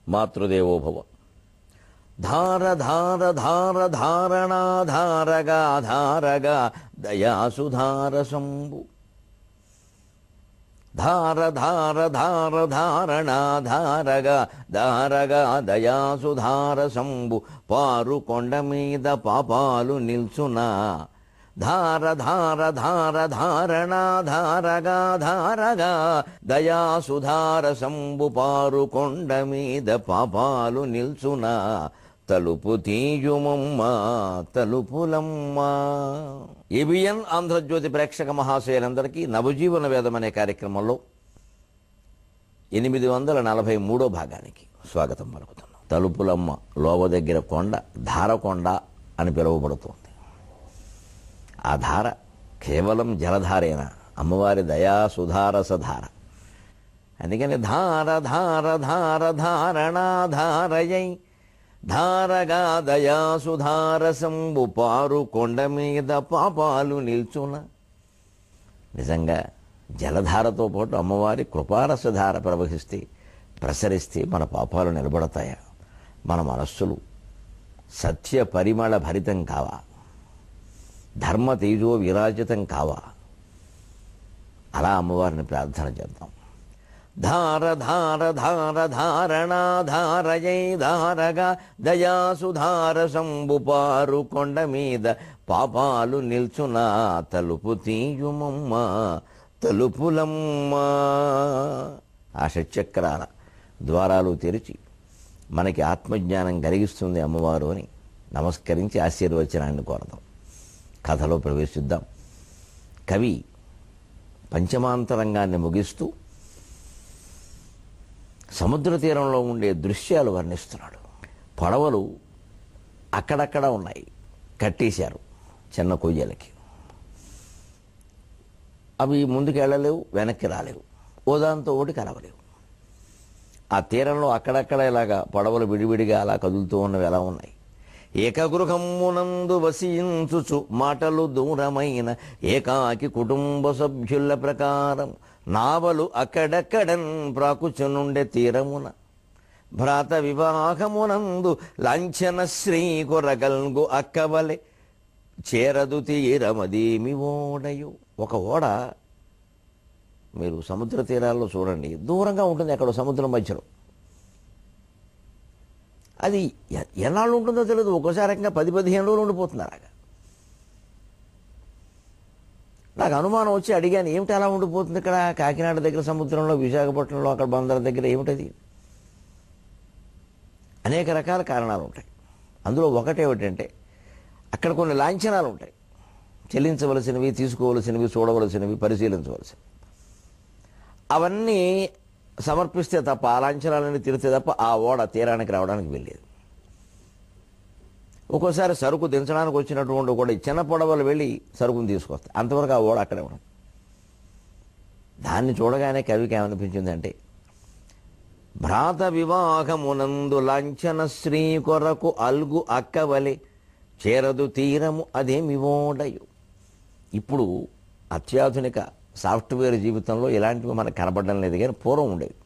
మాతృదేవోభవ. ధార ధార ధార ధారణాధారగా ధారగా దయాసుధార శంభు. ధార ధార ధార ధారణాధారగా ధారగా దయాసుధార శంభు. పారు కొండ మీద పాపాలు నిల్చునా. ధార ధార ధార ధారణాధారగా ధారగా దయాసుధార శంభు. పారు కొండ మీద పాపాలు నిల్చునా. తలుపు తీయుమమ్మ తలుపులమ్మ. ఏబిఎన్ ఆంధ్రజ్యోతి ప్రేక్షక మహాశయులందరికీ నవజీవన వేదం అనే కార్యక్రమంలో 843వ భాగానికి స్వాగతం పలుకుతున్నాం. తలుపులమ్మ లోవ దగ్గర కొండ ధారకొండ అని పిలువబడుతోంది. ఆ ధార కేవలం జలధారేనా? అమ్మవారి దయా సుధారసధార. అందుకని ధార ధార ధార ధారణాధారయై ధారగా దయాసుధార శంభు. పారు కొండ మీద పాపాలు నిల్చున. నిజంగా జలధారతో పాటు అమ్మవారి కృపారసధార ప్రవహిస్తే ప్రసరిస్తే మన పాపాలు నిలబడతాయా? మన మనస్సులు సత్య పరిమళ భరితం కావా? ధర్మ తేజో విరాజితం కావా? అలా అమ్మవారిని ప్రార్థన చేద్దాం. ధార ధార ధార ధారణాధారయై ధారగా దయాసుధార శంభు. పారు కొండ మీద పాపాలు నిల్చునా. తలుపు తీయుమమ్మ తలుపులమ్మ. ఆ షట్చక్రాల ద్వారాలు తెరిచి మనకి ఆత్మజ్ఞానం కలిగిస్తుంది అమ్మవారు అని నమస్కరించి ఆశీర్వచనాన్ని కోరదాం. కథలో ప్రవేశిద్దాం. కవి పంచమాంతరంగాన్ని ముగిస్తూ సముద్ర తీరంలో ఉండే దృశ్యాలు వర్ణిస్తున్నాడు. పడవలు అక్కడక్కడ ఉన్నాయి, కట్టేశారు చిన్న కొయ్యలకి. అవి ముందుకు వెళ్ళలేవు, వెనక్కి రాలేవు, ఓదాంతో ఒకటి కలవలేవు. ఆ తీరంలో అక్కడక్కడ ఇలాగా పడవలు విడివిడిగా అలా కదులుతూ ఉన్నవి ఎలా ఉన్నాయి. ఏకగృహమునందు వసించుచు మాటలు దూరమైన ఏకాకి కుటుంబ సభ్యుల ప్రకారం నావలు అక్కడక్కడన్ ప్రాకుచునుండే తీరమున. భ్రాత వివాహమునందు లాంఛన శ్రీ కొరగల్గు అక్కవలె చేరదు తీరమదేమి ఓడయు. ఒక ఓడ మీరు సముద్ర తీరాల్లో చూడండి, దూరంగా ఉంటుంది ఎక్కడో సముద్రం మధ్యలో. అది ఎన్నాళ్ళు ఉంటుందో తెలియదు. ఒక్కోసారిగా 10-15 రోజులు ఉండిపోతుంది అలాగా. నాకు అనుమానం వచ్చి అడిగాను, ఏమిటి అలా ఉండిపోతుంది ఇక్కడ కాకినాడ దగ్గర సముద్రంలో, విశాఖపట్నంలో అక్కడ బందర్ దగ్గర ఏమిటది? అనేక రకాల కారణాలు ఉంటాయి. అందులో ఒకటేమిటంటే అక్కడ కొన్ని లాంఛనాలు ఉంటాయి, చెల్లించవలసినవి, తీసుకోవలసినవి, చూడవలసినవి, పరిశీలించవలసినవి. అవన్నీ సమర్పిస్తే తప్ప, ఆ లాంఛనాలన్నీ తీరితే తప్ప ఆ ఓడ తీరానికి రావడానికి వెళ్ళేది. ఒక్కోసారి సరుకు దించడానికి వచ్చినటువంటి కూడా చిన్న పొడవలు వెళ్ళి సరుకుని తీసుకొస్తాయి. అంతవరకు ఆ ఓడ అక్కడే ఉండదు. దాన్ని చూడగానే కవికి ఏమనిపించిందంటే, భ్రాత వివాహమునందు లాంఛన శ్రీ కొరకు అల్గు అక్కవలె చేరదు తీరము అదేమి ఓడయు. ఇప్పుడు అత్యాధునిక సాఫ్ట్వేర్ జీవితంలో ఇలాంటివి మనకు కనబడడం లేదు, కానీ పూర్వం ఉండేది.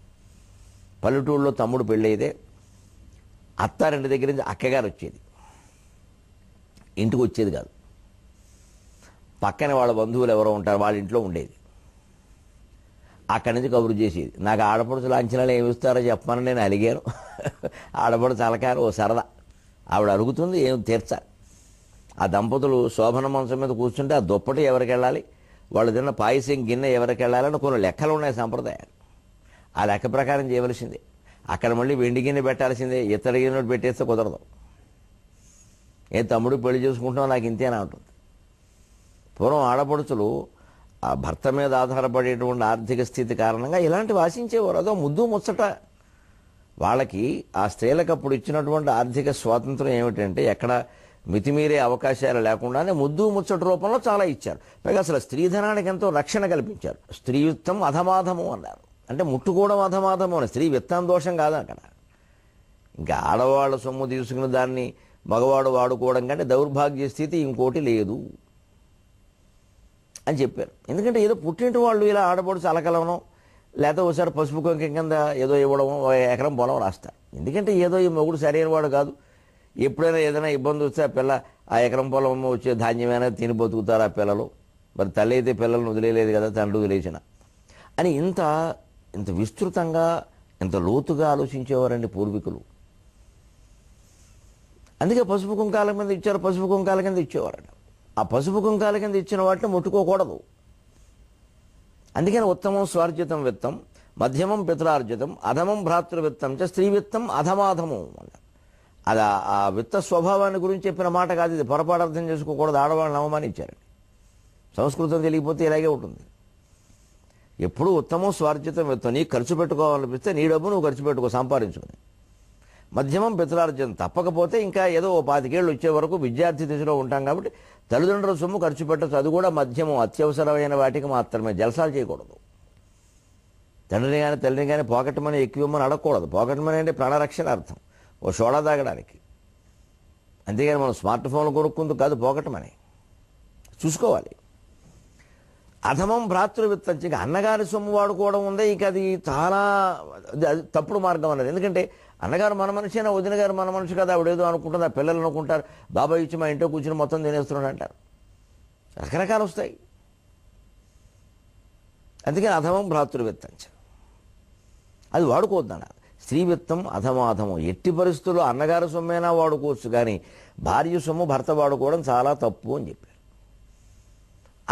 పల్లెటూళ్ళలో తమ్ముడు పెళ్ళైతే అత్తారింటి దగ్గర నుంచి అక్కగారు వచ్చేది, ఇంటికి వచ్చేది కాదు. పక్కన వాళ్ళ బంధువులు ఎవరో ఉంటారు, వాళ్ళ ఇంట్లో ఉండేది. అక్కడి నుంచి కబురు చేసేది. నాకు ఆడపడుచు లాంఛనాలు ఏమి ఇస్తారో చెప్పమని నేను అలిగాను. ఆడపడుచు అలకారు, ఓ సరదా. ఆవిడ అడుగుతుంది, ఏం తీర్చాలి. ఆ దంపతులు శోభన మంచం మీద కూర్చుంటే ఆ దుప్పటి ఎవరికి వెళ్ళాలి, వాళ్ళు తిన్న పాయసం గిన్నె ఎవరికి వెళ్ళాలని కొన్ని లెక్కలు ఉన్నాయి, సంప్రదాయాలు. ఆ లెక్క ప్రకారం చేయవలసిందే. అక్కడ మళ్ళీ వెండి గిన్నె పెట్టాల్సిందే, ఇత్తడి గిన్నె పెట్టేస్తే కుదరదు. ఏ తమ్ముడు పెళ్లి చేసుకుంటున్నావు, నాకు ఇంతేనా ఉంటుంది. పూర్వం ఆడపడుచులు ఆ భర్త మీద ఆధారపడేటువంటి ఆర్థిక స్థితి కారణంగా ఇలాంటివి ఆశించేవారు. అదో ముద్దు ముచ్చట. వాళ్ళకి ఆ స్త్రీలకు అప్పుడు ఇచ్చినటువంటి ఆర్థిక స్వాతంత్రం ఏమిటంటే, ఎక్కడ మితిమీరే అవకాశాలు లేకుండానే ముద్దు ముచ్చట రూపంలో చాలా ఇచ్చారు. పైగా అసలు స్త్రీధనానికి ఎంతో రక్షణ కల్పించారు. స్త్రీయుత్తం అధమాధము అన్నారు. అంటే ముట్టుకోవడం అధమాధము అని. స్త్రీ విత్తం దోషం కాదు అక్కడ. ఇంకా ఆడవాళ్ళ సొమ్ము తీసుకుని దాన్ని మగవాడు వాడుకోవడం కంటే దౌర్భాగ్య స్థితి ఇంకోటి లేదు అని చెప్పారు. ఎందుకంటే ఏదో పుట్టింటి వాళ్ళు ఇలా ఆడపడుచు అలకలవనం, లేకపోతే ఒకసారి పసుపు కుంకుమ కింద ఏదో ఇవ్వడం, 1 ఎకరం పొలం రాస్తారు. ఎందుకంటే ఏదో ఈ మొగుడు సరైన వాడు కాదు, ఎప్పుడైనా ఏదైనా ఇబ్బంది వస్తే ఆ పిల్ల ఆ ఎకరం పొలం వచ్చే ధాన్యమైనా తిని బతుకుతారు ఆ పిల్లలు, మరి తల్లి అయితే పిల్లలను వదిలేదు కదా, తండ్రి వదిలేసిన అని ఇంత ఇంత విస్తృతంగా ఇంత లోతుగా ఆలోచించేవారండి పూర్వీకులు. అందుకే పసుపు కుంకాల కింద ఇచ్చారు, పసుపు కుంకాల కింద ఇచ్చేవారంట. ఆ పసుపు కుంకాల కింద ఇచ్చిన వాటిని ముట్టుకోకూడదు. అందుకని ఉత్తమం స్వార్జితం విత్తం, మధ్యమం పితరార్జితం, అధమం భ్రాతృవిత్తం చ స్త్రీ విత్తం అధమాధము అన్నారు. అది ఆ విత్త స్వభావాన్ని గురించి చెప్పిన మాట కాదు ఇది. పొరపాటు అర్థం చేసుకోకూడదు, ఆడవాళ్ళని అవమానించారండి. సంస్కృతం తెలియకపోతే ఇలాగే ఉంటుంది. ఎప్పుడూ ఉత్తమం స్వార్జితం విత్తం, నీకు ఖర్చు పెట్టుకోవాలనిపిస్తే నీ డబ్బు నువ్వు ఖర్చు పెట్టుకో సంపాదించుకుని. మధ్యమం పితరార్జన, తప్పకపోతే ఇంకా ఏదో 25 ఏళ్ళు వచ్చే వరకు విద్యార్థి దశలో ఉంటాం కాబట్టి తల్లిదండ్రుల సొమ్ము ఖర్చు పెట్టచ్చు, అది కూడా మధ్యమం, అత్యవసరమైన వాటికి మాత్రమే. జలసాలు చేయకూడదు. తండ్రిని కానీ తల్లిని కానీ పాకెట్ మనీ ఎక్కువ ఇవ్వమని అడగకూడదు. పాకెట్ మనీ అంటే ప్రాణరక్షణ అర్థం, ఓ సోడా తాగడానికి. అంతేగాని మనం స్మార్ట్ ఫోన్లు కొనుక్కుందుకు కాదు పాకెట్ మనీ. చూసుకోవాలి. అధమం భ్రాతృవిత్తం, ఇక అన్నగారి సొమ్ము వాడుకోవడం ఉందే, ఇక అది చాలా తప్పుడు మార్గం అన్నది. ఎందుకంటే అన్నగారు మన మనిషి అయినా వదిన గారు మన మనిషి కదా, ఆవిడేదో అనుకుంటుంది, ఆ పిల్లలు అనుకుంటారు బాబాయ్ ఇచ్చి మా ఇంట్లో కూర్చుని మొత్తం తినేస్తున్నాడు అంటారు. రకరకాలు వస్తాయి. అందుకని అధమం భ్రాతృవిత్తం అది వాడుకోవద్దన్నారు. స్త్రీ విత్తం అధమాధమం, ఎట్టి పరిస్థితుల్లో అన్నగారి సొమ్మైనా వాడుకోవచ్చు, కానీ భార్య సొమ్ము భర్త వాడుకోవడం చాలా తప్పు అని చెప్పారు.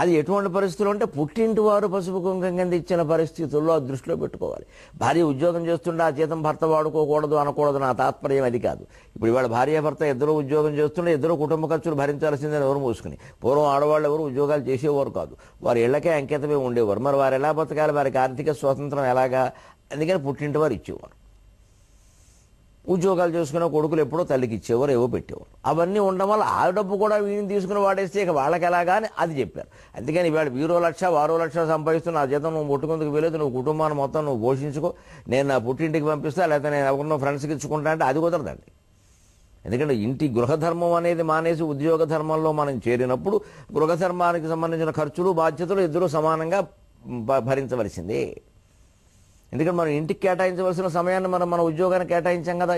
అది ఎటువంటి పరిస్థితులు అంటే పుట్టింటి వారు పసుపు కుంకం కింద ఇచ్చిన పరిస్థితుల్లో అది దృష్టిలో పెట్టుకోవాలి. భార్య ఉద్యోగం చేస్తుంటే ఆ జీతం భర్త వాడుకోకూడదు అనకూడదు, నా తాత్పర్యం అది కాదు. ఇప్పుడు ఇవాళ భార్య భర్త ఇద్దరు ఉద్యోగం చేస్తుంటే ఇద్దరు కుటుంబ ఖర్చులు భరించాల్సిందని ఎవరు మూసుకుని. పూర్వం ఆడవాళ్ళు ఎవరు ఉద్యోగాలు చేసేవారు కాదు, వారి ఇళ్లకే అంకితమే ఉండేవారు. మరి వారు ఎలా బతకాలి, వారికి ఆర్థిక స్వాతంత్రం ఎలాగా, అందుకని పుట్టింటి వారు ఇచ్చేవారు. ఉద్యోగాలు చేసుకునే కొడుకులు ఎప్పుడో తల్లికి ఇచ్చేవారు, ఏవో పెట్టేవారు. అవన్నీ ఉండడం వల్ల ఆ డబ్బు కూడా వీడిని తీసుకుని వాడేస్తే ఇక వాళ్ళకి ఎలాగా అని అది చెప్పారు. అందుకని ఇవాళ వీరో లక్ష వారో లక్ష సంపాదిస్తున్న ఆ జీతం నువ్వు ముట్టుకుందుకు వీలేదు, నువ్వు కుటుంబాన్ని మొత్తం నువ్వు పోషించుకో, నేను నా పుట్టింటికి పంపిస్తా, లేకపోతే నేను ఎవరినో ఫ్రెండ్స్కి ఇచ్చుకుంటా అంటే అది కుదరదండి. ఎందుకంటే ఇంటి గృహధర్మం అనేది మానేసి ఉద్యోగ ధర్మంలో మనం చేరినప్పుడు గృహధర్మానికి సంబంధించిన ఖర్చులు బాధ్యతలు ఇద్దరూ సమానంగా భరించవలసిందే. ఎందుకంటే మనం ఇంటికి కేటాయించవలసిన సమయాన్ని మన ఉద్యోగాన్ని కేటాయించాం కదా.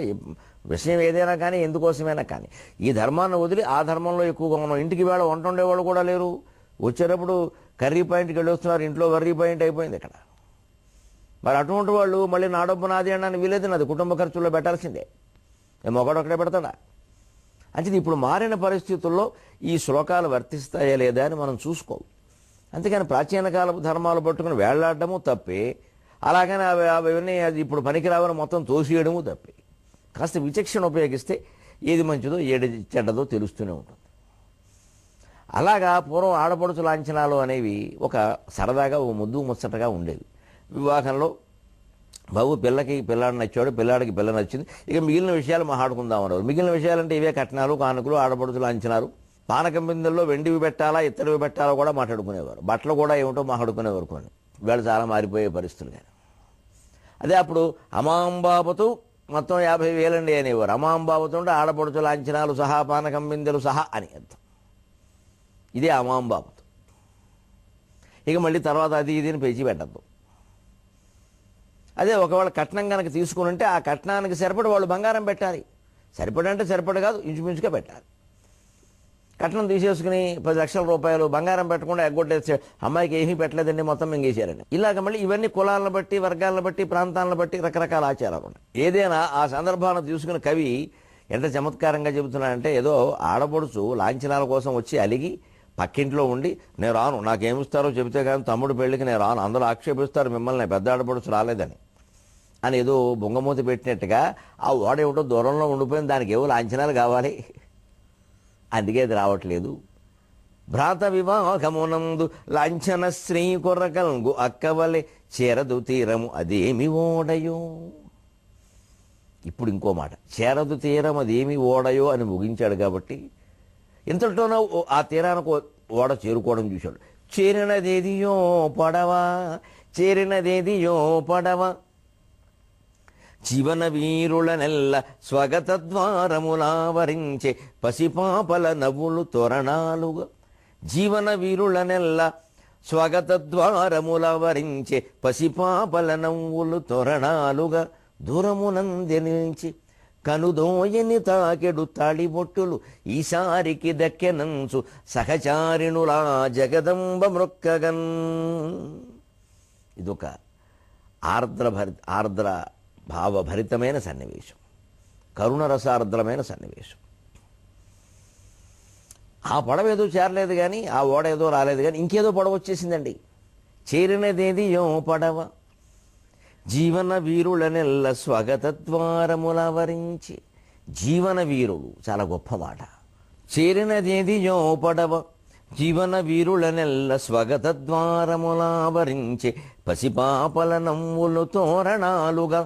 విషయం ఏదైనా కానీ ఎందుకోసమైనా కానీ ఈ ధర్మాన్ని వదిలి ఆ ధర్మంలో ఎక్కువగా ఉన్నాం. ఇంటికి వేళ వంట ఉండేవాళ్ళు కూడా లేరు, వచ్చేటప్పుడు కర్రీ పాయింట్కి వెళ్ళి వస్తున్నారు, ఇంట్లో కర్రీ పాయింట్ అయిపోయింది ఇక్కడ. మరి అటువంటి వాళ్ళు మళ్ళీ నా డబ్బు నాది అనడానికి వీలేదు, నాది కుటుంబ ఖర్చుల్లో పెట్టాల్సిందే. మొగాడు ఒకటే పెడతాడా? అంటే ఇప్పుడు మారిన పరిస్థితుల్లో ఈ శ్లోకాలు వర్తిస్తాయా లేదా అని మనం చూసుకోవాలి. అంతేకాని ప్రాచీన కాలపు ధర్మాలు పట్టుకుని వేళ్లాడటము తప్పే, అలాగని అవన్నీ అది ఇప్పుడు పనికిరావని మొత్తం తోసియడము తప్పే. కాస్త విచక్షణ ఉపయోగిస్తే ఏది మంచిదో ఏది చెడ్డదో తెలుస్తూనే ఉంటుంది. అలాగా పూర్వం ఆడపడుచు లాంఛనాలు అనేవి ఒక సరదాగా ఓ ముద్దు ముచ్చటగా ఉండేవి. వివాహంలో బాబు పిల్లాడు నచ్చాడు, పిల్లాడికి పిల్ల నచ్చింది, ఇక మిగిలిన విషయాలు మాట్లాడుకుందాం అన్నారు. మిగిలిన విషయాలంటే ఇవే కట్నాలు కానుకలు ఆడపడుచు లాంఛనాలు. పానకం బిందెల్లో వెండివి పెట్టాలా ఇత్తడివి పెట్టాలా కూడా మాట్లాడుకునేవారు. బట్టలు కూడా ఏమిటో మాట్లాడుకునేవారు. కొన్ని వీళ్ళు చాలా మారిపోయే పరిస్థితులు. కానీ అదే అప్పుడు అమాంబాబతు మొత్తం 50,000 అనేవారు. అమాంబాబతు అంటే ఆడపడుచు లాంఛనాలు సహా పానకం బిందెలు సహా అని అర్థం. ఇదే అమాంబాబతు. ఇక మళ్ళీ తర్వాత అది ఇదిని పెంచి పెట్టద్దు. అదే ఒకవేళ కట్నం కనుక తీసుకుని ఉంటే ఆ కట్నానికి సరిపడి వాళ్ళు బంగారం పెట్టాలి. సరిపడి అంటే సరిపడి కాదు, ఇంచుమించుగా పెట్టాలి. కట్నం తీసేసుకుని 10 లక్షల రూపాయలు బంగారం పెట్టకుండా ఎగ్గొట్టేస్తే అమ్మాయికి ఏమీ పెట్టలేదండి మొత్తం మింగేశారని. ఇలాగ మళ్ళీ ఇవన్నీ కులాలను బట్టి వర్గాలను బట్టి ప్రాంతాలను బట్టి రకరకాల ఆచారాలు ఉంటాయి. ఏదైనా ఆ సందర్భాన్ని తీసుకుని కవి ఎంత చమత్కారంగా చెబుతున్నాడంటే, ఏదో ఆడపడుచు లాంఛనాల కోసం వచ్చి అలిగి పక్కింట్లో ఉండి నేను రాను, నాకేమిస్తారో చెబితే కానీ తమ్ముడు పెళ్లికి నేను రాను, అందరూ ఆక్షేపిస్తారు మిమ్మల్ని పెద్ద ఆడపడుచు రాలేదని అని ఏదో బొంగమూతి పెట్టినట్టుగా ఆ ఓడేమిటో దూరంలో ఉండిపోయింది, దానికి ఏవో లాంఛనాలు కావాలి, అందుకే అది రావట్లేదు. భ్రాత వివాహమునందు లాంఛన శ్రీ కొర్రకల్గు అక్కవలే చేరదు తీరము అదేమి ఓడయో. ఇప్పుడు ఇంకో మాట, చేరదు తీరం అదేమి ఓడయో అని ముగించాడు. కాబట్టి ఇంతటితోనో ఆ తీరానికి ఓడ చేరుకోవడం చూశాడు. చేరినదేదియో పడవ, చేరినదేదియో పడవ, జీవన వీరుల నెల్ల స్వగత ద్వారములావరించే పసిపాపల నవ్వులు తోరణాలుగా. జీవన వీరుల నెల్ల స్వగత ద్వారములవరించే పసిపాపల నవ్వులు తోరణాలుగా. దూరమునందె నిలిచి కనుదోయని తాకెడు తాళిబొట్టులు ఈసారికి దక్కెనంచు సహచారిణులా జగదంబ మృక్కగన్. ఇదొక ఆర్ద్ర భావభరితమైన సన్నివేశం, కరుణరసార్ద్రమైన సన్నివేశం. ఆ పడవ ఏదో చేరలేదు కానీ, ఆ ఓడ ఏదో రాలేదు కానీ, ఇంకేదో పడవ వచ్చేసిందండి. చేరినదేది యో పడవ జీవన వీరులనెల్ల స్వాగతద్వారముల వరించి. జీవన వీరులు చాలా గొప్ప మాట. చేరినదేది యో పడవ జీవన వీరులనెల్ల స్వాగతద్వారముల వరించి. పసిపాపల నమ్ములు తోరణాలుగా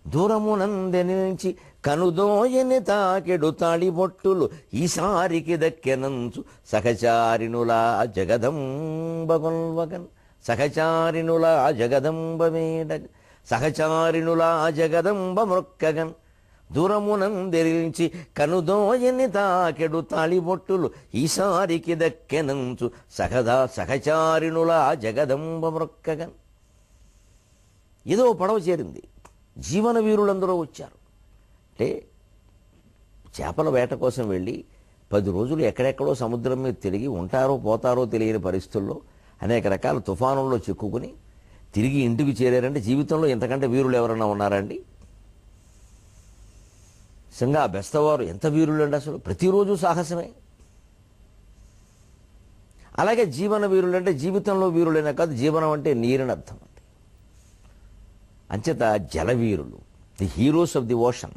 దూరమునందె నిలిచి కనుదోయని తాకెడు తాళిబొట్టులు ఈసారికి దక్కెనంచు సహచారిణులా జగదంబ గొల్వగన్. సహచారిణులా జగదంబ వేడగ సహచారిణులా జగదంబ మృక్కగన్. దూరమునందెరించి కనుదోయని తాకెడు తాళిబొట్టులు ఈసారికి దక్కెనంచు సహచారిణులా జగదంబ మృక్కగన్. ఏదో పడవ చేరింది, జీవన వీరులందరూ వచ్చారు. అంటే చేపల వేట కోసం వెళ్ళి 10 రోజులు ఎక్కడెక్కడో సముద్రం మీద తిరిగి ఉంటారో పోతారో తెలియని పరిస్థితుల్లో అనేక రకాల తుఫానుల్లో చిక్కుకుని తిరిగి ఇంటికి చేరారంటే జీవితంలో ఇంతకంటే వీరులు ఎవరన్నా ఉన్నారండి? నిజంగా బెస్తవారు ఎంత వీరులు అండి అసలు. ప్రతిరోజు సాహసమే. అలాగే జీవన వీరులు అంటే జీవితంలో వీరులైనా కాదు, జీవనం అంటే నీరని అర్థం అండి. అంచేత జలవీరులు, the heroes of the ocean.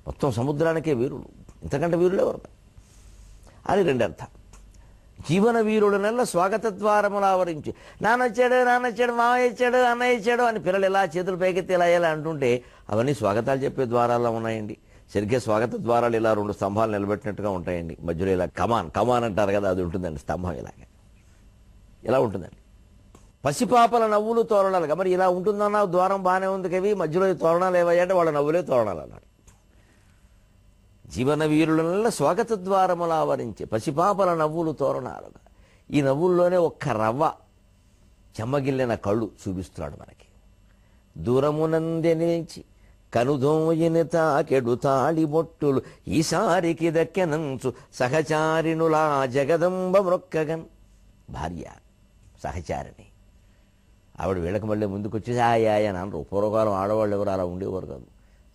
మొత్తం సముద్రానికే వీరులు, ఇంతకంటే వీరులు ఎవరు అని 2 అర్థాలు. జీవన వీరులనల్లా స్వాగత ద్వారములు ఆవరించి. నాన్నొచ్చాడు, నాన్నొచ్చాడు, మామయ్య ఇచ్చాడు, అన్నయ్య ఇచ్చాడు అని పిల్లలు ఇలా చేతులు పైకెత్తి ఇలా ఇలా అంటుంటే అవన్నీ స్వాగతాలు చెప్పే ద్వారాల్లో ఉన్నాయండి. సరిగ్గా స్వాగత ద్వారాలు ఇలా 2 స్తంభాలు నిలబెట్టినట్టుగా ఉంటాయండి. మధ్యలో ఇలా కమాన్ అంటారు కదా, అది ఉంటుందండి స్తంభం. ఇలాగే ఇలా ఉంటుందండి. పసిపాపల నవ్వులు తోరణాలుగా. మరి ఇలా ఉంటుందన్నా ద్వారం బాగానే ఉంది కవి, మధ్యలో తోరణాలు ఏవయ్యంటే వాళ్ళ నవ్వులే తోరణాలు అన్నాడు. జీవన వీరులనల్లా స్వాగత ద్వారములు ఆవరించి పసిపాపల నవ్వులు తోరణాలుగా. ఈ నవ్వుల్లోనే ఒక్క రవ్వ చెమ్మగిల్లిన కళ్ళు చూపిస్తున్నాడు మనకి. దూరమునందె నిలిచి కనుదోయని తాకెడు తాళిబొట్టులు ఈసారికి దక్కెనంచు సహచారిణులా జగదంబ మృక్కగన్. భార్య సహచారిణి. ఆవిడ వీళ్ళకి మళ్ళీ ముందుకు వచ్చేసి ఆయా నాన్న. పూర్వకాలం ఆడవాళ్ళు ఎవరు అలా ఉండేవారు కాదు.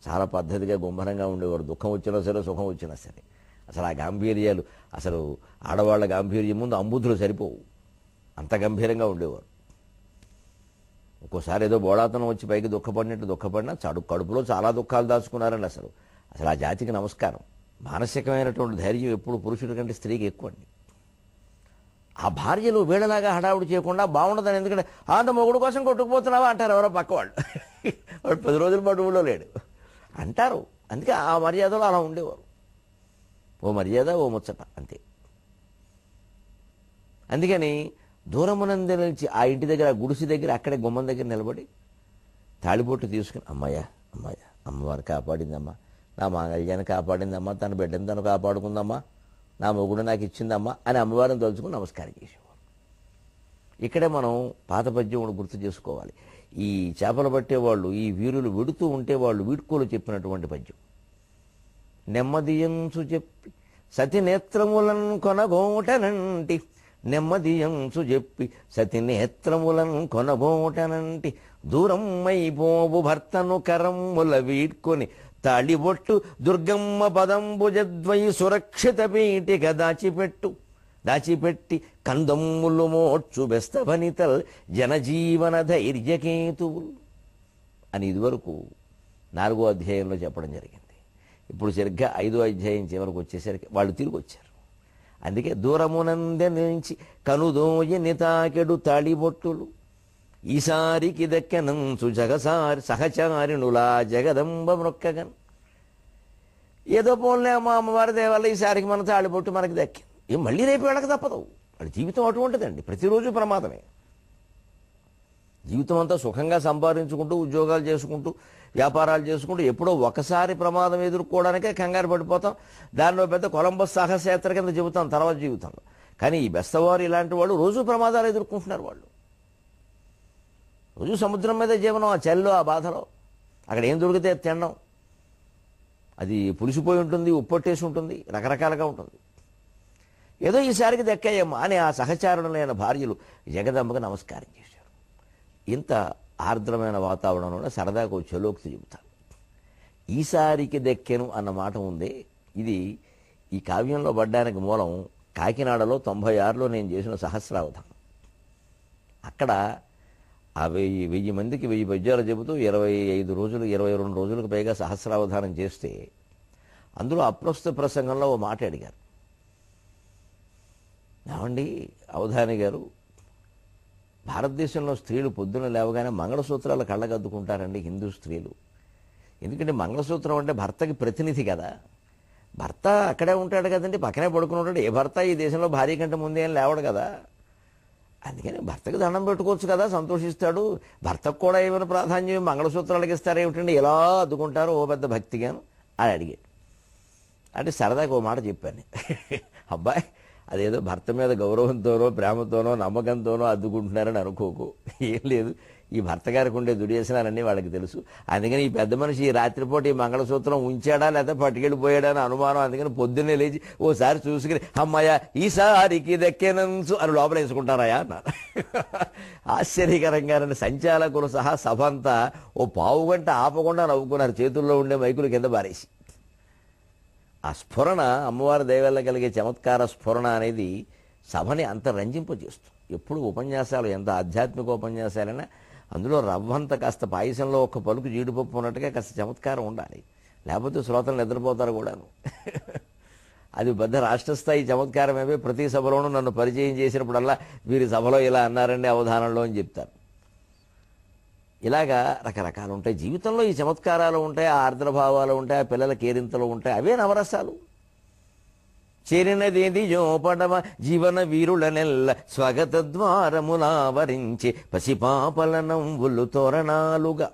చాలా పద్ధతిగా గుంభరంగా ఉండేవారు. దుఃఖం వచ్చినా సరే, సుఖం వచ్చినా సరే. అసలు ఆ గాంభీర్యాలు, అసలు ఆడవాళ్ళ గాంభీర్యం ముందు అంబుధులు సరిపోవు, అంత గంభీరంగా ఉండేవారు. ఒక్కోసారి ఏదో బోడాతనం వచ్చి పైకి దుఃఖపడినా కడుపులో చాలా దుఃఖాలు దాచుకున్నారండి. అసలు ఆ జాతికి నమస్కారం. మానసికమైనటువంటి ధైర్యం ఎప్పుడు పురుషుడి కంటే స్త్రీకి ఎక్కువ అండి. ఆ భార్యలు వీళ్ళలాగా హడావుడి చేయకుండా బాగుండదని. ఎందుకంటే అంత మొగుడు కోసం కొట్టుకుపోతున్నావా అంటారు ఎవరో పక్క వాళ్ళు. వాడు 10 రోజుల పాటు ఊళ్ళో లేడు అంటారు. అందుకే ఆ మర్యాదలో అలా ఉండేవారు. ఓ మర్యాద, ఓ ముచ్చట, అంతే. అందుకని దూరమునందే నిలిచి ఆ ఇంటి దగ్గర, ఆ గుడిసి దగ్గర, అక్కడే గుమ్మం దగ్గర నిలబడి తాళిబొట్టు తీసుకుని, అమ్మాయ అమ్మవారు కాపాడిందమ్మా, నా మాంగళ్యాన్ని కాపాడిందమ్మా, తన బిడ్డను తను కాపాడుకుందమ్మా, నా మొగుడు నాకు ఇచ్చిందమ్మా అని అమ్మవారిని తలుచుకుని నమస్కారం చేసేవారు. ఇక్కడే మనం పాత పద్యం గుర్తు చేసుకోవాలి. ఈ చేపలు పట్టేవాళ్ళు, ఈ వీరులు విడుతూ ఉంటే వాళ్ళు వీడ్కోలు చెప్పినటువంటి పద్యం. నెమ్మదియంసు చెప్పి సతి నేత్రములను కొనగోటనంటి. నెమ్మదియంసు చెప్పి సతి నేత్రములను కొనగోటనంటి. దూరం అయిపోవు భర్తను కరమ్ముల వీడ్కొని తాళిబొట్టు దుర్గమ్మ పదంబుజద్వై సురక్షిత పీఠిక దాచిపెట్టి కందమ్ములు మోడ్చు బెస్తవనితల్ జనజీవన ధైర్యకేతువులు అని ఇదివరకు 4వ అధ్యాయంలో చెప్పడం జరిగింది. ఇప్పుడు సరిగ్గా 5వ అధ్యాయం చివరకు వచ్చేసరికి వాళ్ళు తిరిగి వచ్చారు. అందుకే దూరమునందె నుంచి కనుదోయని తాకెడు తాళిబొట్టులు ఈసారికి దక్కెనంచు సహచారిణులా జగదంబ మృక్కగన్. ఏదో పోలే మా అమ్మవారి దేవాల ఈసారికి మన తాళిబొట్టు మనకి దక్కింది. మళ్ళీ రేపు వెళ్ళక తప్పదు. వాళ్ళ జీవితం అటువంటిదండి, ప్రతిరోజు ప్రమాదమే. జీవితం అంతా సుఖంగా సంపాదించుకుంటూ, ఉద్యోగాలు చేసుకుంటూ, వ్యాపారాలు చేసుకుంటూ ఎప్పుడో ఒకసారి ప్రమాదం ఎదుర్కోవడానికే కంగారు పడిపోతాం. దానిలో పెద్ద కొలంబస్ సాహసయాత్ర కింద చెబుతాం తర్వాత జీవితంలో. కానీ ఈ బెస్తవారు ఇలాంటి వాళ్ళు రోజు ప్రమాదాలు ఎదుర్కొంటున్నారు. వాళ్ళు రోజు సముద్రం మీద జీవనం, ఆ చలిలో, ఆ బాధలో. అక్కడ ఏం దొరికితే అది తినడం. అది పులిసిపోయి ఉంటుంది, ఉప్పొట్టేసి ఉంటుంది, రకరకాలుగా ఉంటుంది. ఏదో ఈసారికి దక్కాయమ్మా అని ఆ సహచారులైన భార్యలు జగదమ్మకు నమస్కారం చేశారు. ఇంత ఆర్ద్రమైన వాతావరణంలో సరదాకు చలోక్తి చెబుతారు. ఈసారికి దక్కెను అన్న మాట ఉంది. ఇది ఈ కావ్యంలో పడ్డానికి మూలం కాకినాడలో 96లో నేను చేసిన సహస్రావధానం. అక్కడ ఆ 1000 మందికి 1000 పద్యాలు చెబుతూ 25 రోజులు 22 రోజులకు పైగా సహస్రావధానం చేస్తే అందులో అప్రస్తుత ప్రసంగంలో ఓ మాట అడిగారు. ఏమండి అవధాని గారు, భారతదేశంలో స్త్రీలు పొద్దున లేవగానే మంగళసూత్రాలు కళ్ళగద్దుకుంటారండి హిందూ స్త్రీలు. ఎందుకంటే మంగళసూత్రం అంటే భర్తకి ప్రతినిధి కదా. భర్త అక్కడే ఉంటాడు కదండి, పక్కనే పడుకుని ఉంటాడు. ఏ భర్త ఈ దేశంలో భార్య కంటే ముందే ఏం లేవడు కదా. అందుకని భర్తకు దండం పెట్టుకోవచ్చు కదా, సంతోషిస్తాడు. భర్తకు కూడా ఏమైనా ప్రాధాన్యం మంగళసూత్రాలకు ఇస్తారేమిటండి, ఎలా అద్దుకుంటారు ఓ పెద్ద భక్తిగాను అని అడిగాడు. అంటే సరదాగా ఓ మాట చెప్పాను. అబ్బాయి అదేదో భర్త మీద గౌరవంతోనో ప్రేమతోనో నమ్మకంతోనో అద్దుకుంటున్నారని అనుకోకు. ఏం లేదు, ఈ భర్త గారికి ఉండే దుర్వ్యసనాలన్నీ వాళ్ళకి తెలుసు. అందుకని ఈ పెద్ద మనిషి ఈ రాత్రిపూట ఈ మంగళసూత్రం ఉంచాడా లేదా పట్టుకెళ్ళిపోయాడా అని అనుమానం. అందుకని పొద్దున్నే లేచి ఓసారి చూసుకుని అమ్మాయ ఈసారికి దక్కెనంచు అని లోపల వేసుకుంటారాయా అన్నారు. ఆశ్చర్యకరంగా సంచాలకులు సహా సభ అంతా ఓ పావు గంట ఆపకుండా నవ్వుకున్నారు, చేతుల్లో ఉండే మైకులు కింద పారేసి. ఆ స్ఫురణ, అమ్మవారి దయవల్ల కలిగే చమత్కార స్ఫురణ అనేది సభని అంత రంజింపజేస్తుంది. ఎప్పుడు ఉపన్యాసాలు ఎంత ఆధ్యాత్మిక ఉపన్యాసాలైనా అందులో రవ్వంత కాస్త పాయసంలో ఒక పలుకు జీడిపప్పు ఉన్నట్టుగా కాస్త చమత్కారం ఉండాలి, లేకపోతే శ్రోతలు నిద్రపోతారు కూడాను. అది పెద్ద రాష్ట్రస్థాయి చమత్కారమే. ప్రతి సభలోనూ నన్ను పరిచయం చేసినప్పుడల్లా వీరి సభలో ఇలా అన్నారండి అవధానంలో అని చెప్తారు. ఇలాగా రకరకాలు ఉంటాయి జీవితంలో. ఈ చమత్కారాలు ఉంటాయి, ఆ ఆర్ద్రభావాలు ఉంటాయి, ఆ పిల్లల కేరింతలు ఉంటాయి. అవే నవరసాలు. చేరినదేది జోపడమ జీవన వీరులనెల్ల స్వాగత ద్వారములావరించి పసిపాపల నంబులు తోరణాలుగా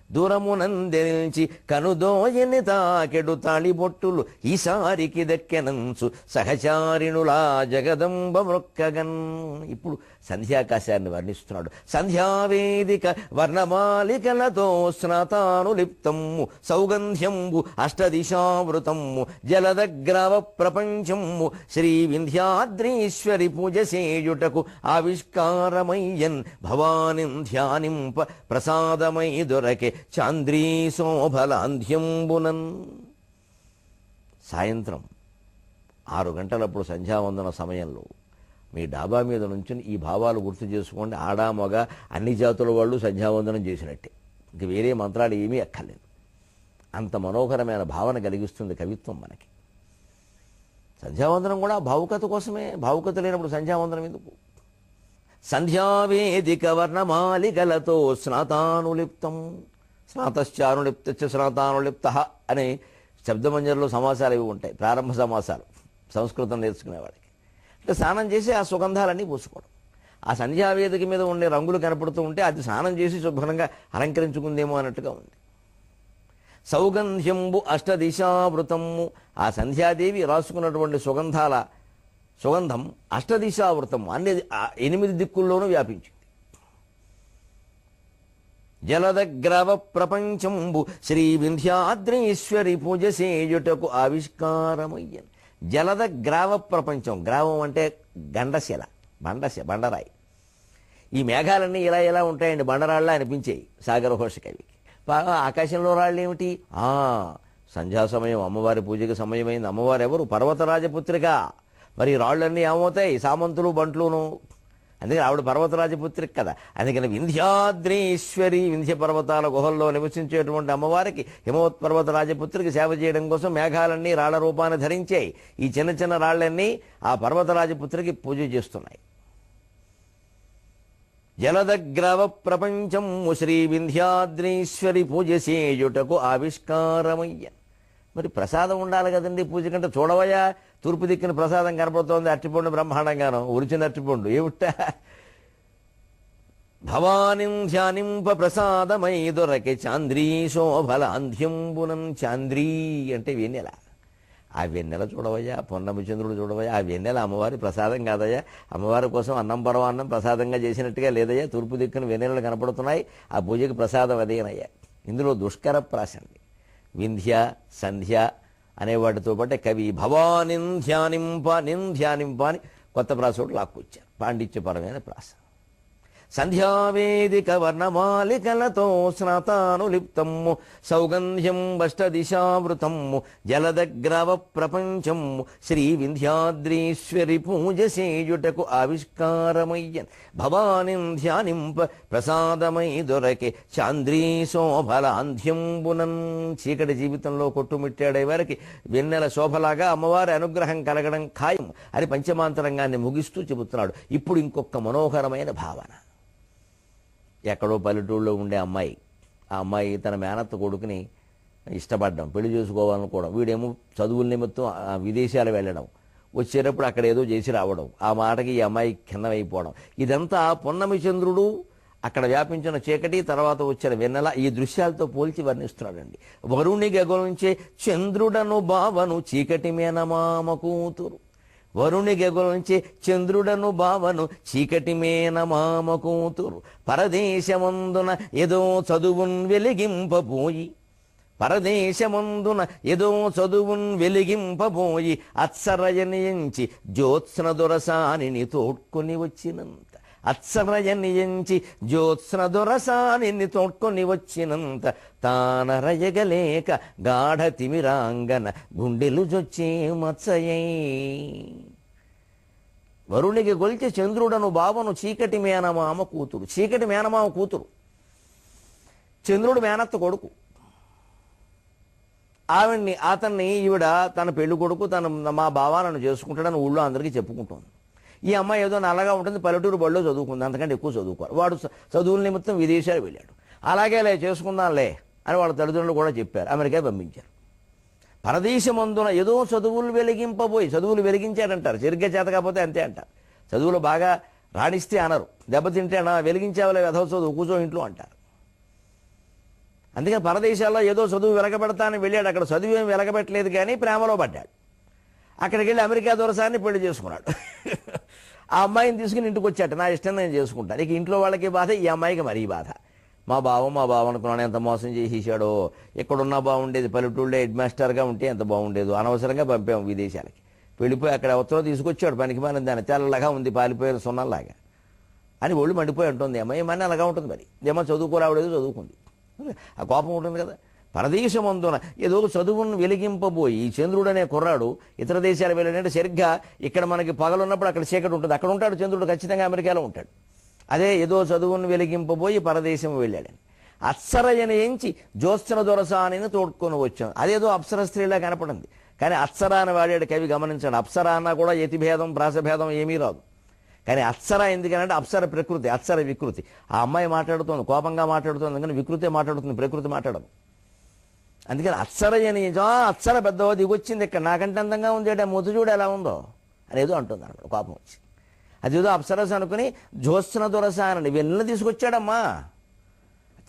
దూరమునందెల్చి కనుదోయని తాకెడు తాళిబొట్టులు ఈసారికి దక్కెనంచు సహచారిణులా జగదంబ మృక్కగన్. ఇప్పుడు సంధ్యాకాశాన్ని వర్ణిస్తున్నాడు. సంధ్యావేదిక వర్ణమాలికలతో స్నాతాను లిప్తమ్ము సౌగంధ్యంబు అష్టదిశావృతమ్ము జలదగ్రావ ప్రపంచమ్ము శ్రీ వింధ్యాద్రీశ్వరి పూజ సేయుటకు ఆవిష్కారమయ్యన్ భవానిం ధ్యానింప ప్రసాదమై దొరకే చాంద్రీ శోభలాంధ్యంబునన్. సాయంత్రం 6 గంటలప్పుడు సంధ్యావందన సమయంలో మీ డాబా మీద నుంచి ఈ భావాలు గుర్తు చేసుకోండి. ఆడా మగ అన్ని జాతుల వాళ్ళు సంధ్యావందనం చేసినట్టే, ఇంక వేరే మంత్రాలు ఏమీ అక్కర్లేదు. అంత మనోహరమైన భావన కలిగిస్తుంది కవిత్వం మనకి. సంధ్యావందనం కూడా భావుకత కోసమే. భావుకత లేనప్పుడు సంధ్యావందనం ఎందుకు? సంధ్యావేదిక వర్ణమాలికలతో స్నాతానులిప్తం. స్నాతశ్చానులిప్త స్నాతానులిప్త అనే శబ్దమంజరిలో సమాసాలు ఇవి ఉంటాయి, ప్రారంభ సమాసాలు సంస్కృతం నేర్చుకునేవాడికి. అంటే స్నానం చేసి ఆ సుగంధాలన్నీ పూసుకోవడం. ఆ సంధ్యావేదిక మీద ఉండే రంగులు కనపడుతూ ఉంటే అది స్నానం చేసి శుభ్రంగా అలంకరించుకుందేమో అన్నట్టుగా ఉంది. సౌగంధ్యంబు అష్టదిశావృతము. ఆ సంధ్యాదేవి రాసుకున్నటువంటి సుగంధం అష్టదిశావృతము, అన్ని 8 దిక్కుల్లోనూ వ్యాపించింది. జలదగ్రవ ప్రపంచంబు శ్రీ వింధ్యాద్రీశ్వరి పూజ సేయుటకు ఆవిష్కారమయ్యన్. జలద గ్రావ ప్రపంచం. గ్రావం అంటే గండశిల, బండరాయి. ఈ మేఘాలన్నీ ఇలా ఇలా ఉంటాయండి, బండరాళ్ళ అనిపించాయి సాగరఘోష కవికి. బాగా ఆకాశంలో రాళ్ళు ఏమిటి? సంధ్యా సమయం, అమ్మవారి పూజకి సమయమైంది. అమ్మవారు ఎవరు? పర్వతరాజపుత్రిక. మరి రాళ్ళన్నీ ఏమవుతాయి? సామంతులు బంట్లును. అందుకని ఆవిడ పర్వతరాజపుత్రిక కదా. అందుకని వింధ్యాద్రీశ్వరి, వింధ్య పర్వతాల గుహల్లో నివసించేటువంటి అమ్మవారికి హిమవత్ పర్వతరాజపుత్రికి సేవ చేయడం కోసం మేఘాలన్నీ రాళ్ల రూపాన్ని ధరించాయి. ఈ చిన్న చిన్న రాళ్లన్నీ ఆ పర్వతరాజపుత్రికి పూజ చేస్తున్నాయి. జలదగ్రవ ప్రపంచము శ్రీ వింధ్యాద్రీశ్వరి పూజ సేయుటకు ఆవిష్కారమయ్య. మరి ప్రసాదం ఉండాలి కదండి పూజ కంటే. చూడవయ్యా, తూర్పు దిక్కున ప్రసాదం కనపడుతోంది, అట్టిపండు బ్రహ్మాండంగాను, ఉరిచిన అట్టిపండు ఏమిట. భవానిం ధ్యానింప ప్రసాదమై దొరకే చాంద్రీ శోభల అంధ్యంబునం. చాంద్రీ అంటే వెన్నెల. ఆ వెన్నెల చూడవయ్యా, పొన్నమి చంద్రుడు చూడవయ్యా. ఆ వెన్నెల అమ్మవారి ప్రసాదం కాదయ్యా. అమ్మవారి కోసం అన్నం పరవాన్నం ప్రసాదంగా చేసినట్టుగా లేదయ్యా. తూర్పు దిక్కున వెన్నెలలు కనపడుతున్నాయి, ఆ పూజకి ప్రసాదం అదేనయ్యా. ఇందులో దుష్కర ప్రాస అండి. వింధ్య సంధ్య అనే వాటితో పాటే కవి భవానింధ్యానింప నింధ్యానింప అని కొత్త ప్రాస ఒకటి లాక్కొచ్చారు. పాండిత్యపరమైన ప్రాస. సంధ్యావేదిక వర్ణమాలికలతో స్నాతానులిప్తము సౌగంధ్యం అష్టదిశావృతము జలదగ్రవ ప్రపంచము శ్రీ వింధ్యాద్రీశ్వరి పూజ సేయుటకు ఆవిష్కారమయ్యన్ భవానిం ధ్యానింప ప్రసాదమై దొరకే చాంద్రీ శోభలాంధ్యంబునన్. చీకటి జీవితంలో కొట్టుమిట్టాడే వారికి వెన్నెల శోభలాగా అమ్మవారి అనుగ్రహం కలగడం ఖాయం అని పంచమాంతరంగాన్ని ముగిస్తూ చెబుతున్నాడు. ఇప్పుడు ఇంకొక మనోహరమైన భావన. ఎక్కడో పల్లెటూళ్ళలో ఉండే అమ్మాయి, ఆ అమ్మాయి తన మేనత్త కొడుకుని ఇష్టపడ్డం, పెళ్లి చేసుకోవాలనుకోవడం, వీడేమో చదువుల నిమిత్తం విదేశాలు వెళ్ళడం, వచ్చేటప్పుడు అక్కడ ఏదో చేసి రావడం, ఆ మాటకి ఈ అమ్మాయి ఖిన్నమైపోవడం, ఇదంతా పున్నమి చంద్రుడు, అక్కడ వ్యాపించిన చీకటి, తర్వాత వచ్చిన వెన్నెల, ఈ దృశ్యాలతో పోల్చి వర్ణిస్తున్నాడండి. వరుణి గగనుంచే చంద్రుడను బావను చీకటి మేనమామ కూతురు. వరుణి గగనుంచే చంద్రుడను బావను చీకటి మేనమామ కూతురు. పరదేశమందున ఏదో చదువున్ వెలిగింపబోయి, పరదేశమందున ఏదో చదువున్ వెలిగింపబోయి అత్సరయనించి జ్యోత్స్న దొరసానిని తోడ్కొని వచ్చినంత, అత్సరయనించి జ్యోత్స్న దొరసానిని తోడ్కొని వచ్చినంత తానరయగలేక గాఢ తిమిరాంగన గుండెలు జొచ్చే మత్సయై. వరుణికి గొలిచి చంద్రుడను బావను చీకటి మేనమామ కూతురు. చీకటి మేనమామ కూతురు, చంద్రుడు మేనత్త కొడుకు. అతన్ని ఈవిడ తన పెళ్లి కొడుకు, మా బావాలను చేసుకుంటాడని ఊళ్ళో అందరికీ చెప్పుకుంటోంది. ఈ అమ్మాయి ఏదో నల్లగా ఉంటుంది, పల్లెటూరు బడిలో చదువుకుంది, అంతకంటే ఎక్కువ చదువుకోవాలి. వాడు చదువుల నిమిత్తం విదేశాలు వెళ్ళాడు. అలాగే చేసుకుందాంలే అని వాళ్ళ తల్లిదండ్రులు కూడా చెప్పారు, అమెరికా పంపించారు. పరదేశమందున ఏదో చదువులు వెలిగింపబోయి, చదువులు వెలిగించాడంటారు, సరిగ్గా చేత కాకపోతే అంతే అంటారు. చదువులు బాగా రాణిస్తే అనరు, దెబ్బతింటే వెలిగించావులే వెధవ చదువు కూర్చో ఇంట్లో అంటారు. అందుకని పరదేశాల్లో ఏదో చదువు వెలగబెడతానని వెళ్ళాడు. అక్కడ చదువు ఏం వెలగబెట్టలేదు, కానీ ప్రేమలో పడ్డాడు. అక్కడికి వెళ్ళి అమెరికా దొరసాన్ని పెళ్లి చేసుకున్నాడు. ఆ అమ్మాయిని తీసుకుని ఇంటికి వచ్చాట, నా ఇష్టం నేను చేసుకుంటాను. ఇక ఇంట్లో వాళ్ళకి బాధ, ఈ అమ్మాయికి మరీ బాధ. మా బావ అనుకున్నాను, ఎంత మోసం చేసేసాడో. ఎక్కడున్నా బాగుండేది, పల్లెటూళ్ళే హెడ్ మాస్టర్గా ఉంటే ఎంత బాగుండేదో. అనవసరంగా పంపాము విదేశాలకి. వెళ్ళిపోయి అక్కడ ఉత్తరం తీసుకొచ్చాడు, పనికి మాలిన దాన్ని, తెల్లగా ఉంది, పాలిపోయిన సున్నలాగా అని ఒళ్ళు మండిపోయి ఉంటుంది. అమ్మాయి మన అలాగా ఉంటుంది. మరి ఏమో చదువుకోరావడేదో చదువుకుంది, ఆ కోపం ఉంటుంది కదా. పరదేశమందున ఏదో చదువును వెలిగింపబోయి ఈ చంద్రుడు అనే కుర్రాడు ఇతర దేశాలు వెళ్ళాడంటే సరిగ్గా ఇక్కడ మనకి పగలున్నప్పుడు అక్కడ చీకటి ఉంటుంది, అక్కడ ఉంటాడు చంద్రుడు, ఖచ్చితంగా అమెరికాలో ఉంటాడు. అదే ఏదో చదువును వెలిగింపబోయి పరదేశం వెళ్ళాడని. అప్సరయనించి జ్యోత్స్న దొరసానిని తోడుకొని వచ్చాను. అదేదో అప్సర స్త్రీలా కనపడింది, కానీ అప్సర అని వాడాడు కవి, గమనించండి. అప్సర అన్నా కూడా యతిభేదం ప్రాసభేదం ఏమీ రాదు. కానీ అప్సర ఎందుకనంటే అప్సర ప్రకృతి, అప్సర వికృతి. ఆ అమ్మాయి మాట్లాడుతోంది, కోపంగా మాట్లాడుతోంది, కానీ వికృతి మాట్లాడుతుంది, ప్రకృతి మాట్లాడదు. అందుకని అప్సరయని, అప్సర పెద్దవో దిగొచ్చింది ఇక్కడ, నాకంటే అందంగా ఉంది, ముద్దు చూడు ఎలా ఉందో అనేదో అంటుంది అనమాట, కోపం వచ్చి. అదేదో అప్సరస అనుకుని జ్యోత్స్న దొరసానని వెళ్ళి తీసుకొచ్చాడమ్మా.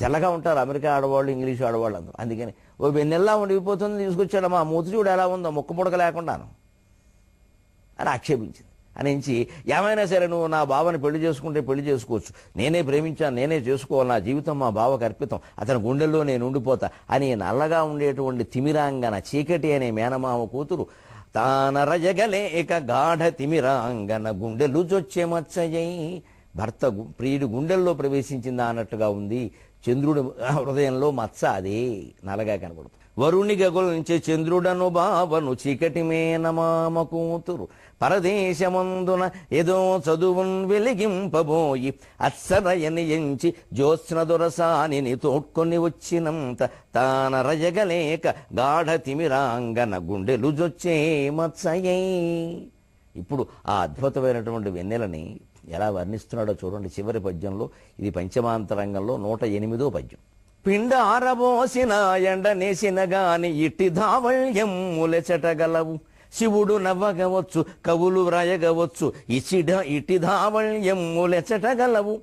తెల్లగా ఉంటారు అమెరికా ఆడవాళ్ళు, ఇంగ్లీష్ ఆడవాళ్ళు అందరూ. అందుకని ఓ వెన్నెల్లా ఉండిపోతుంది తీసుకొచ్చాడమ్మా, మూతి చూడు ఎలా ఉందో, ముక్క పుడక లేకుండాను అని ఆక్షేపించింది. అనించి ఏమైనా సరే నువ్వు నా బావని పెళ్లి చేసుకుంటే పెళ్లి చేసుకోవచ్చు, నేనే ప్రేమించాను, నేనే చేసుకోవాలి, నా జీవితం మా బావకు అర్పితం, అతని గుండెల్లో నేను ఉండిపోతా అని నల్లగా ఉండేటువంటి తిమిరాంగన చీకటి అనే మేనమామ కూతురు తానరజగలేక గాఢ తిమిరాంగన గుండెలు జొచ్చే మచ్చయ్యై. భర్త ప్రియుడి గుండెల్లో ప్రవేశించిందా అన్నట్టుగా ఉంది. చంద్రుడి హృదయంలో మచ్చ అదే నల్లగా కనబడుతుంది. వరుణి గగనుంచే చంద్రుడను బావను చీకటి మేనమామ కూతురు. పరదేశమందున ఏదో చదువున్ వెలిగింపబోయి అత్సరయని ఎంచి జ్యోత్స్న దొరసానిని తోడ్కొని వచ్చినంత తానరజగలేక గాఢ తిమిరాంగన గుండెలు జొచ్చే మత్సయై. ఇప్పుడు ఆ అద్భుతమైనటువంటి వెన్నెలని ఎలా వర్ణిస్తున్నాడో చూడండి చివరి పద్యంలో. ఇది పంచమాంతరంగంలో 108వ పద్యం. పిండ ఆరబోసిన ఎండ నేసిన గాని ఇట్టి ధావళ్యములెచటగలవు, శివుడు నవ్వగవచ్చు కవులు వ్రాయగవచ్చు ఇటి ధావళ్యములెచటగలవు.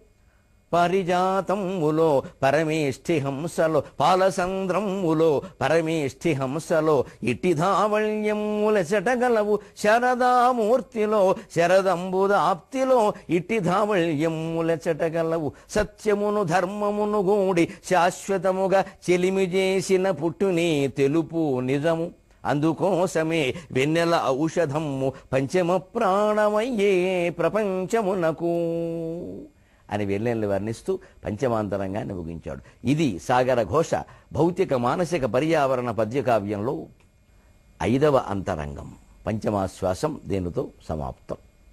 పారిజాతములో పరమేష్ఠి హంసలో పాలసంద్రములో పరమేష్ఠి హంసలో ఇట్టి ధావళ్యములెసటగలవు శరదామూర్తిలో శరదంబుదాప్తిలో ఇట్టి ధావళ్యములెసటగలవు సత్యమును ధర్మమును గూడి శాశ్వతముగా చెలిమి చేసిన పుట్టునే తెలుపు నిజము అందుకోసమే వెన్నెల ఔషధము పంచమ ప్రాణమయ్యే ప్రపంచమునకు అని వెన్నెల్ని వర్ణిస్తూ పంచమాంతరంగాన్ని ముగించాడు. ఇది సాగర ఘోష భౌతిక మానసిక పర్యావరణ పద్యకావ్యంలో 5వ అంతరంగం. పంచమాశ్వాసం దీనితో సమాప్తం.